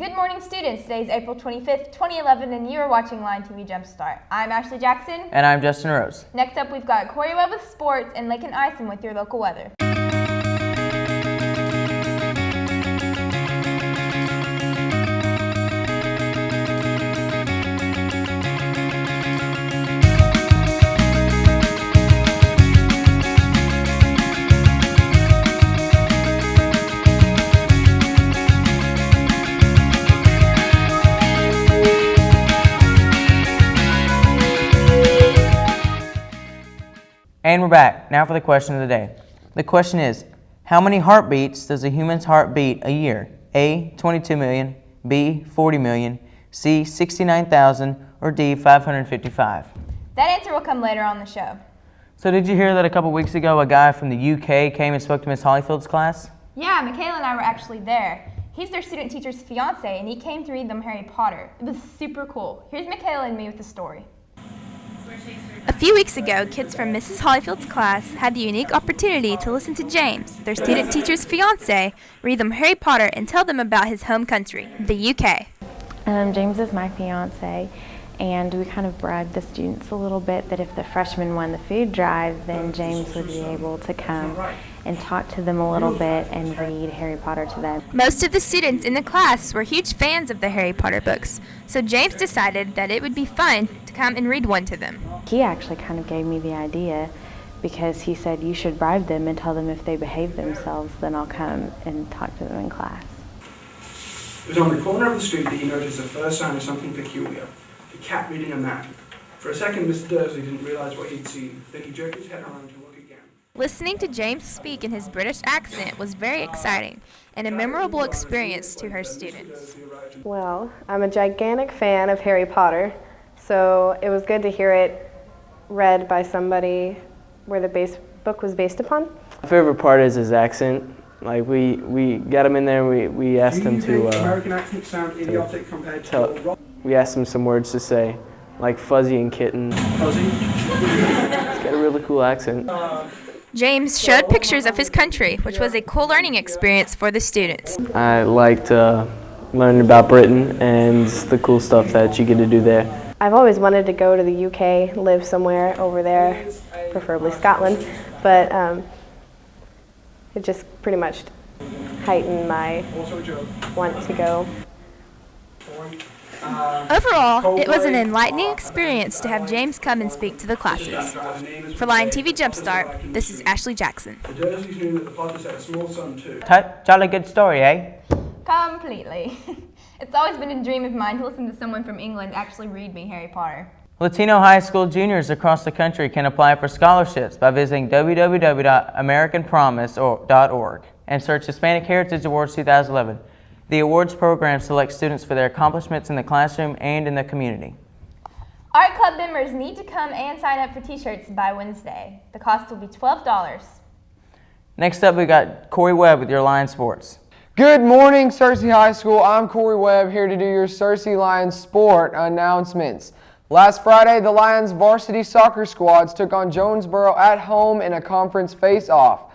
Good morning, students. Today is April 25th, 2011, and you are watching LTV Jumpstart. I'm Ashley Jackson. And I'm Justin Rose. Next up, we've got Corey Webb with sports and Lakin Ison with your local weather. And we're back. Now for the question of the day. The question is, how many heartbeats does a human's heart beat a year? A, 22 million, B, 40 million, C, 69,000, or D, 555? That answer will come later on the show. So did you hear that a couple weeks ago a guy from the UK came and spoke to Miss Hollyfield's class? Yeah, Michaela and I were actually there. He's their student teacher's fiance, and he came to read them Harry Potter. It was super cool. Here's Michaela and me with the story. A few weeks ago, kids from Mrs. Hollyfield's class had the unique opportunity to listen to James, their student teacher's fiance, read them Harry Potter and tell them about his home country, the UK. James is my fiance, and we kind of bribed the students a little bit that if the freshmen won the food drive, then James would be able to come and talk to them a little bit and read Harry Potter to them. Most of the students in the class were huge fans of the Harry Potter books, so James decided that it would be fun to come and read one to them. He actually kind of gave me the idea because he said, you should bribe them and tell them if they behave themselves, then I'll come and talk to them in class. It was on the corner of the street that he noticed the first sign of something peculiar, the cat reading a map. For a second, Mr. Dursley didn't realize what he'd seen. Then he jerked his head around to look again. Listening to James speak in his British accent was very exciting and a memorable experience to her students. Well, I'm a gigantic fan of Harry Potter, so it was good to hear it read by somebody where the book was based upon. My favorite part is his accent. Like we got him in there and we asked him to American accents sound idiotic compared to we asked him some words to say, like fuzzy and kitten. Fuzzy? He's got a really cool accent. James showed pictures of his country, which was a cool learning experience for the students. I liked learning about Britain and the cool stuff that you get to do there. I've always wanted to go to the UK, live somewhere over there, preferably Scotland, but it just pretty much heightened my want to go. Overall, it was an enlightening experience to have James come and speak to the classes. For LTV Jumpstart, this is Ashley Jackson. The Dursleys knew that the Potters had a small son too. Jolly good story, eh? Completely. It's always been a dream of mine to listen to someone from England actually read me Harry Potter. Latino high school juniors across the country can apply for scholarships by visiting www.americanpromise.org and search Hispanic Heritage Awards 2011. The awards program selects students for their accomplishments in the classroom and in the community. Art Club members need to come and sign up for t-shirts by Wednesday. The cost will be $12. Next up, we got Corey Webb with your Lion Sports. Good morning, Searcy High School. I'm Corey Webb here to do your Searcy Lions sport announcements. Last Friday, the Lions varsity soccer squads took on Jonesboro at home in a conference face-off.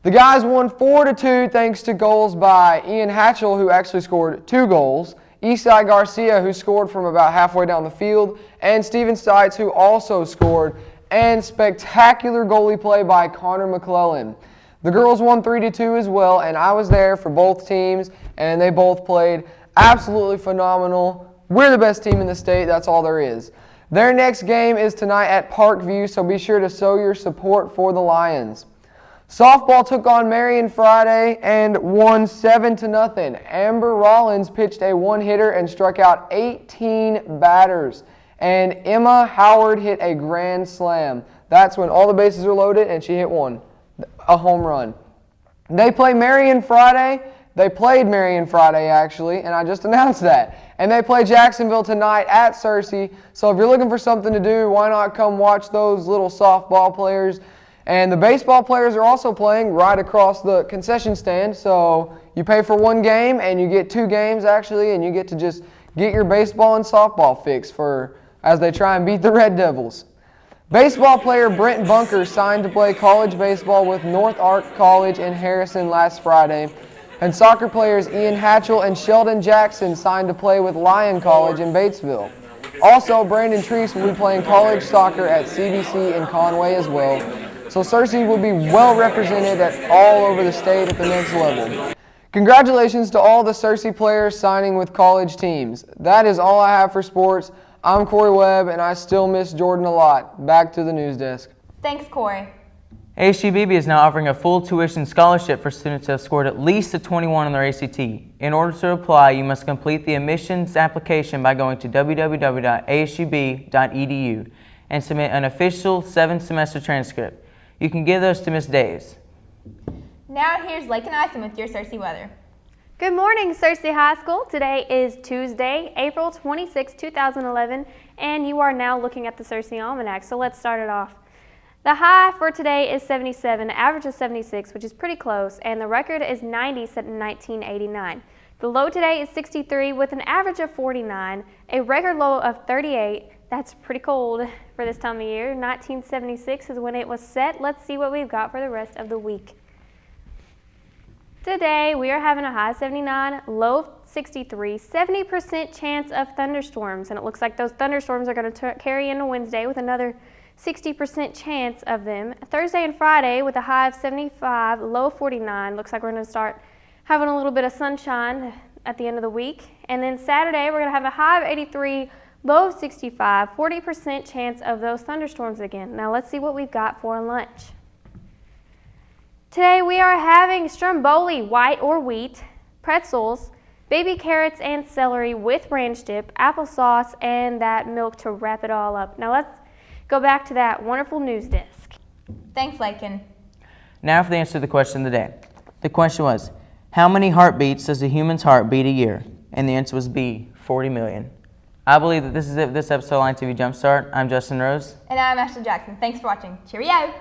The guys won 4-2 thanks to goals by Ian Hatchell, who actually scored 2 goals, Isai Garcia, who scored from about halfway down the field, and Steven Stites, who also scored, and spectacular goalie play by Connor McClellan. The girls won 3-2 as well, and I was there for both teams, and they both played absolutely phenomenal. We're the best team in the state, that's all there is. Their next game is tonight at Parkview, so be sure to show your support for the Lions. Softball took on Marion Friday and won 7-0. Amber Rollins pitched a one-hitter and struck out 18 batters. And Emma Howard hit a grand slam. That's when all the bases are loaded and she hit one, a home run. They played Marion Friday, actually, and I just announced that. And they play Jacksonville tonight at Searcy. So if you're looking for something to do, why not come watch those little softball players? And the baseball players are also playing right across the concession stand. So you pay for one game and you get 2 games actually, and you get to just get your baseball and softball fix as they try and beat the Red Devils. Baseball player Brent Bunker signed to play college baseball with North Ark College in Harrison last Friday. And soccer players Ian Hatchell and Sheldon Jackson signed to play with Lyon College in Batesville. Also, Brandon Treese will be playing college soccer at CBC in Conway as well. So Searcy will be well represented at all over the state at the next level. Congratulations to all the Searcy players signing with college teams. That is all I have for sports. I'm Corey Webb, and I still miss Jordan a lot. Back to the news desk. Thanks, Corey. ASUBB is now offering a full tuition scholarship for students who have scored at least a 21 on their ACT. In order to apply, you must complete the admissions application by going to www.asub.edu and submit an official 7-semester transcript. You can give those to Ms. Days. Now here's Lake and Ison with your Searcy weather. Good morning, Searcy High School. Today is Tuesday, April 26, 2011, and you are now looking at the Searcy Almanac. So let's start it off. The high for today is 77, average is 76, which is pretty close, and the record is 90 set in 1989. The low today is 63 with an average of 49, a record low of 38. That's pretty cold for this time of year. 1976 is when it was set. Let's see what we've got for the rest of the week. Today we are having a high 79, low 63, 70% chance of thunderstorms, and it looks like those thunderstorms are going to carry into Wednesday with another 60% chance of them. Thursday and Friday with a high of 75, low 49. Looks like we're going to start having a little bit of sunshine at the end of the week. And then Saturday we're going to have a high of 83, low 65, 40% chance of those thunderstorms again. Now let's see what we've got for lunch. Today we are having stromboli, white or wheat, pretzels, baby carrots and celery with ranch dip, applesauce, and that milk to wrap it all up. Now let's go back to that wonderful news desk. Thanks, Lakin. Now for the answer to the question of the day. The question was, how many heartbeats does a human's heart beat a year? And the answer was B, 40 million. I believe that this is it for this episode of LTV Jumpstart. I'm Justin Rose. And I'm Ashley Jackson. Thanks for watching. Cheerio!